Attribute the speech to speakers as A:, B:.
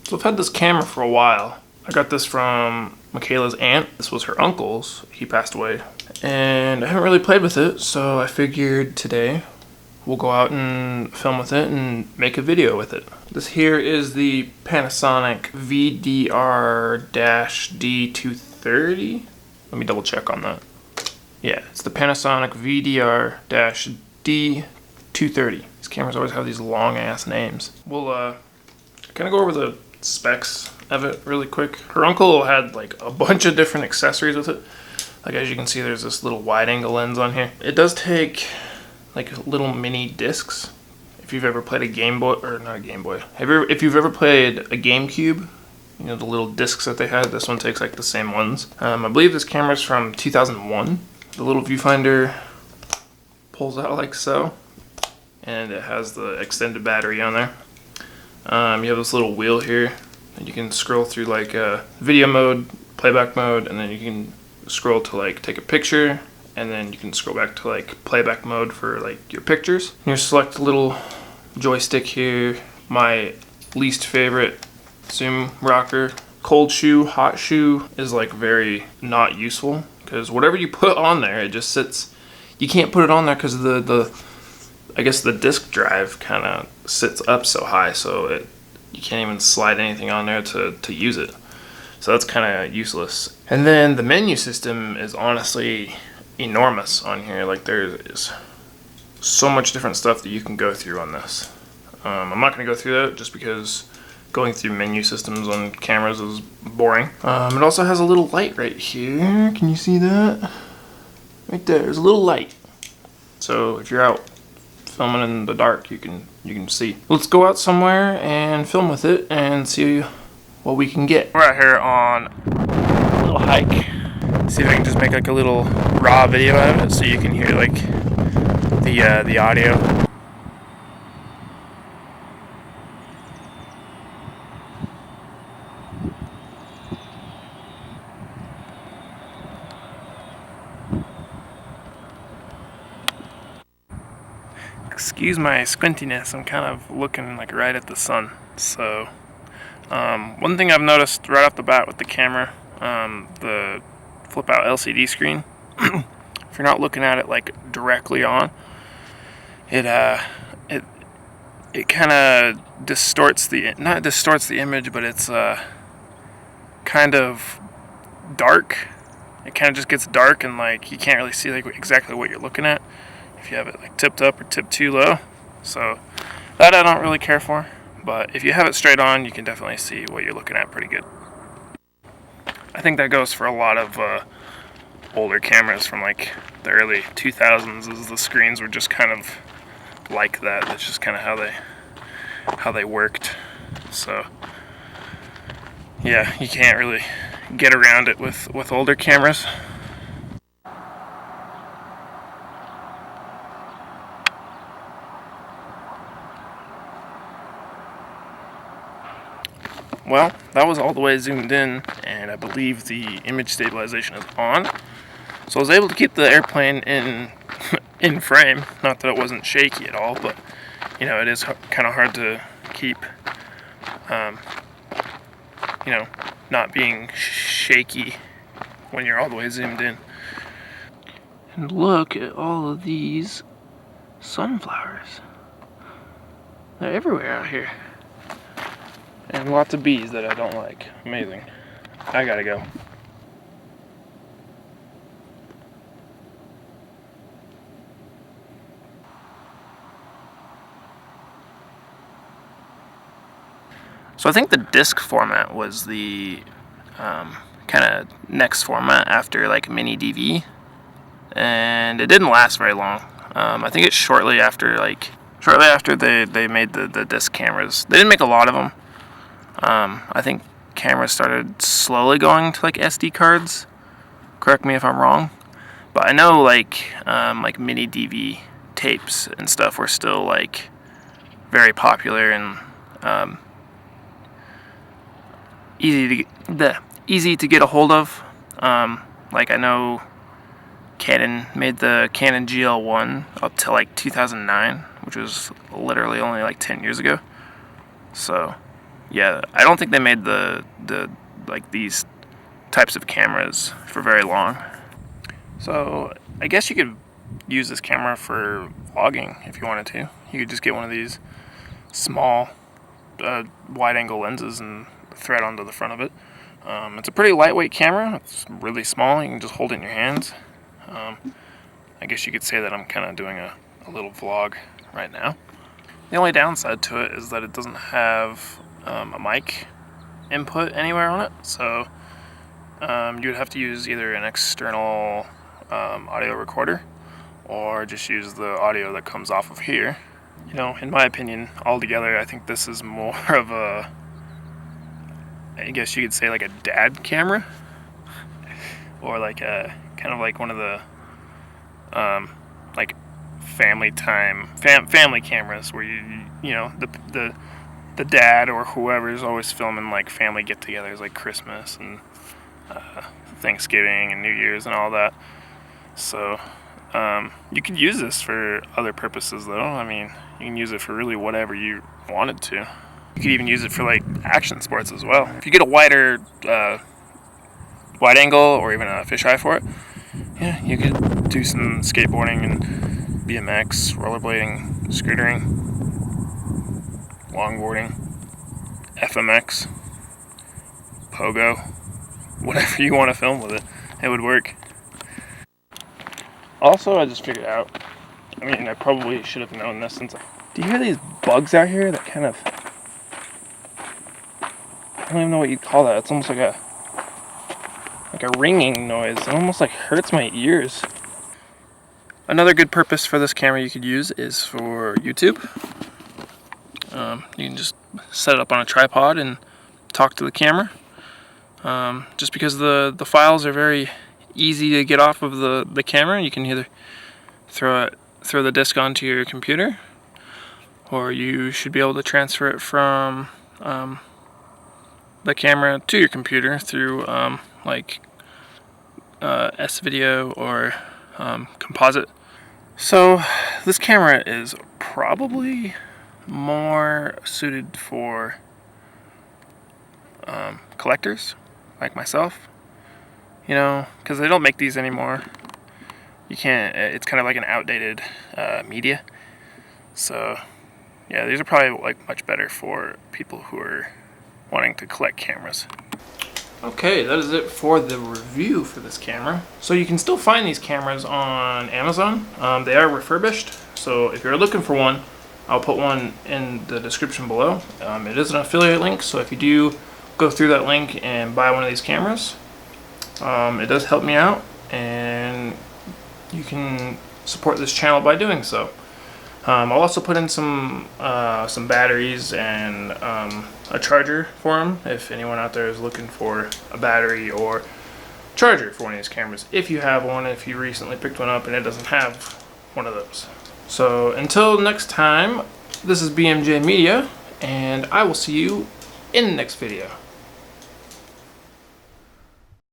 A: So I've had this camera for a while. I got this from Michaela's aunt. This was her uncle's. He passed away. And I haven't really played with it, so I figured today we'll go out and film with it and make a video with it. This here is the Panasonic VDR-D230. Let me double check on that. Yeah, it's the Panasonic VDR-D230. These cameras always have these long ass names. We'll kind of go over the specs of it really quick. Her uncle had like a bunch of different accessories with it. Like as you can see, there's this little wide angle lens on here. It does take like little mini discs. If you've ever played a Game Boy, or not a Game Boy, if you've ever played a GameCube, you know the little discs that they had, this one takes like the same ones. I believe this camera's from 2001. The little viewfinder pulls out like so, and it has the extended battery on there. You have this little wheel here, and you can scroll through like video mode, playback mode, and then you can scroll to like take a picture, and then you can scroll back to like playback mode for like your pictures. You select a little joystick here. My least favorite zoom rocker. Cold shoe, hot shoe is like very not useful, because whatever you put on there, it just sits. You can't put it on there because I guess the disk drive kind of sits up so high, so you can't even slide anything on there to use it. So that's kind of useless. And then the menu system is honestly enormous on here. Like there's so much different stuff that you can go through on this. I'm not going to go through that just because going through menu systems on cameras is boring. It also has a little light right here. Can you see that? Right there, there's a little light. So if you're out filming in the dark, you can see. Let's go out somewhere and film with it and see what we can get. We're out here on a little hike. See if I can just make like a little raw video out of it so you can hear like the audio. Excuse my squintiness, I'm kind of looking like right at the sun. So one thing I've noticed right off the bat with the camera, the flip out LCD screen, if you're not looking at it like directly on, it kind of distorts not distorts the image, but it's kind of dark. It kind of just gets dark, and like you can't really see like exactly what you're looking at if you have it like tipped up or tipped too low. So that I don't really care for, but if you have it straight on, you can definitely see what you're looking at pretty good. I think that goes for a lot of older cameras from like the early 2000s, as the screens were just kind of like that. That's just kind of how they worked. So yeah, you can't really get around it with older cameras. Well, that was all the way zoomed in, and I believe the image stabilization is on. So I was able to keep the airplane in frame. Not that it wasn't shaky at all, but you know, it is kind of hard to keep, you know, not being shaky when you're all the way zoomed in. And look at all of these sunflowers. They're everywhere out here. And lots of bees that I don't like. Amazing. I gotta go. So I think the disc format was the kind of next format after like mini DV, and it didn't last very long. I think it's shortly after they made the disc cameras. They didn't make a lot of them. I think cameras started slowly going to like SD cards. Correct me if I'm wrong, but I know like mini DV tapes and stuff were still like very popular and easy to get a hold of. Like I know Canon made the Canon GL1 up to like 2009, which was literally only like 10 years ago. So yeah, I don't think they made the like these types of cameras for very long. So I guess you could use this camera for vlogging if you wanted to. You could just get one of these small wide angle lenses and thread onto the front of it. It's a pretty lightweight camera. It's really small. You can just hold it in your hands. I guess you could say that I'm kind of doing a little vlog right now. The only downside to it is that it doesn't have a mic input anywhere on it, so you would have to use either an external audio recorder or just use the audio that comes off of here. You know, in my opinion, altogether, I think this is more of a, I guess you could say like a dad camera, or like a kind of like one of the like family cameras where you know the dad or whoever is always filming like family get-togethers like Christmas and Thanksgiving and New Year's and all that. So you could use this for other purposes though. I mean, you can use it for really whatever you wanted to. You could even use it for like action sports as well. If you get a wider wide angle or even a fisheye for it, yeah, you could do some skateboarding and BMX, rollerblading, scootering, longboarding, FMX, pogo, whatever you want to film with it, it would work. Also, I just figured out, I mean, I probably should have known this since do you hear these bugs out here that kind of, I don't even know what you'd call that. It's almost like a ringing noise. It almost like hurts my ears. Another good purpose for this camera you could use is for YouTube. You can just set it up on a tripod and talk to the camera. Just because the files are very easy to get off of the camera, you can either throw the disc onto your computer, or you should be able to transfer it from the camera to your computer through like S-Video or composite. So this camera is probably more suited for collectors like myself, you know, because they don't make these anymore. You can't, it's kind of like an outdated media. So yeah, these are probably like much better for people who are wanting to collect cameras. Okay, that is it for the review for this camera. So you can still find these cameras on Amazon. They are refurbished, so if you're looking for one, I'll put one in the description below. It is an affiliate link, so if you do go through that link and buy one of these cameras, it does help me out, and you can support this channel by doing so. I'll also put in some batteries and a charger for them if anyone out there is looking for a battery or charger for one of these cameras. If you have one, if you recently picked one up and it doesn't have one of those. So until next time, this is BMJ Media, and I will see you in the next video.